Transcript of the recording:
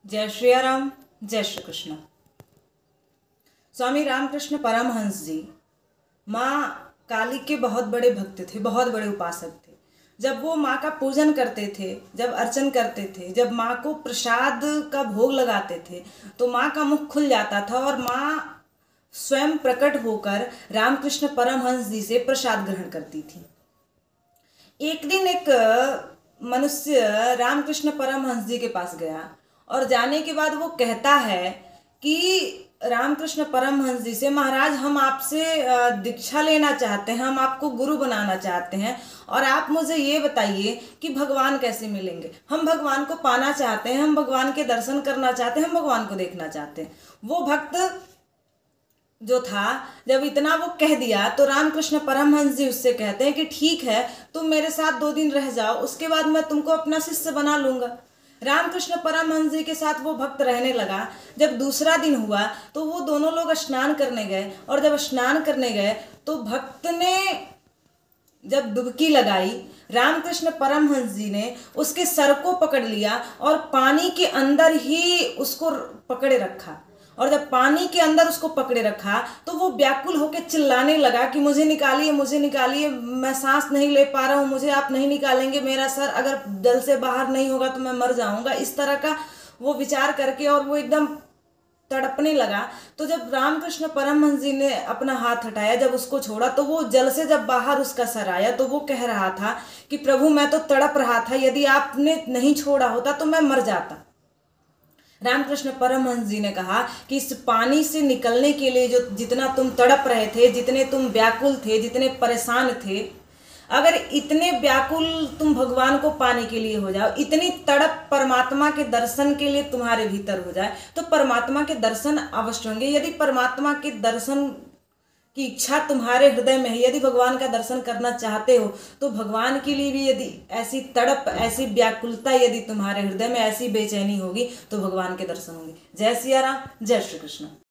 जय श्री राम, जय श्री कृष्ण। स्वामी रामकृष्ण परमहंस जी माँ काली के बहुत बड़े भक्त थे, बहुत बड़े उपासक थे। जब वो माँ का पूजन करते थे, जब अर्चन करते थे, जब माँ को प्रसाद का भोग लगाते थे तो माँ का मुख खुल जाता था और माँ स्वयं प्रकट होकर रामकृष्ण परमहंस जी से प्रसाद ग्रहण करती थी। एक दिन एक मनुष्य रामकृष्ण परमहंस जी के पास गया और जाने के बाद वो कहता है कि रामकृष्ण परमहंस जी से, महाराज हम आपसे दीक्षा लेना चाहते हैं, हम आपको गुरु बनाना चाहते हैं और आप मुझे ये बताइए कि भगवान कैसे मिलेंगे। हम भगवान को पाना चाहते हैं, हम भगवान के दर्शन करना चाहते हैं, हम भगवान को देखना चाहते हैं। वो भक्त जो था, जब इतना वो कह दिया तो रामकृष्ण परमहंस जी उससे कहते हैं कि ठीक है, तुम मेरे साथ 2 दिन रह जाओ, उसके बाद मैं तुमको अपना शिष्य बना लूंगा। रामकृष्ण परमहंस जी के साथ वो भक्त रहने लगा। जब दूसरा दिन हुआ तो वो दोनों लोग स्नान करने गए और जब स्नान करने गए तो भक्त ने जब डुबकी लगाई, रामकृष्ण परमहंस जी ने उसके सर को पकड़ लिया और पानी के अंदर ही उसको पकड़े रखा। और जब पानी के अंदर उसको पकड़े रखा तो वो व्याकुल होकर चिल्लाने लगा कि मुझे निकालिए, मुझे निकालिए, मैं सांस नहीं ले पा रहा हूँ, मुझे आप नहीं निकालेंगे, मेरा सर अगर जल से बाहर नहीं होगा तो मैं मर जाऊंगा। इस तरह का वो विचार करके और वो एकदम तड़पने लगा। तो जब रामकृष्ण परमहंस जी ने अपना हाथ हटाया, जब उसको छोड़ा तो वो जल से जब बाहर उसका सर आया तो वो कह रहा था कि प्रभु मैं तो तड़प रहा था, यदि आपने नहीं छोड़ा होता तो मैं मर जाता। रामकृष्ण परमहंस जी ने कहा कि इस पानी से निकलने के लिए जो जितना तुम तड़प रहे थे, जितने तुम व्याकुल थे, जितने परेशान थे, अगर इतने व्याकुल तुम भगवान को पाने के लिए हो जाओ, इतनी तड़प परमात्मा के दर्शन के लिए तुम्हारे भीतर हो जाए तो परमात्मा के दर्शन अवश्य होंगे। यदि परमात्मा के दर्शन की इच्छा तुम्हारे हृदय में है, यदि भगवान का दर्शन करना चाहते हो तो भगवान के लिए भी यदि ऐसी तड़प, ऐसी व्याकुलता यदि तुम्हारे हृदय में, ऐसी बेचैनी होगी तो भगवान के दर्शन होंगे। जय सिया राम, जय श्री कृष्ण।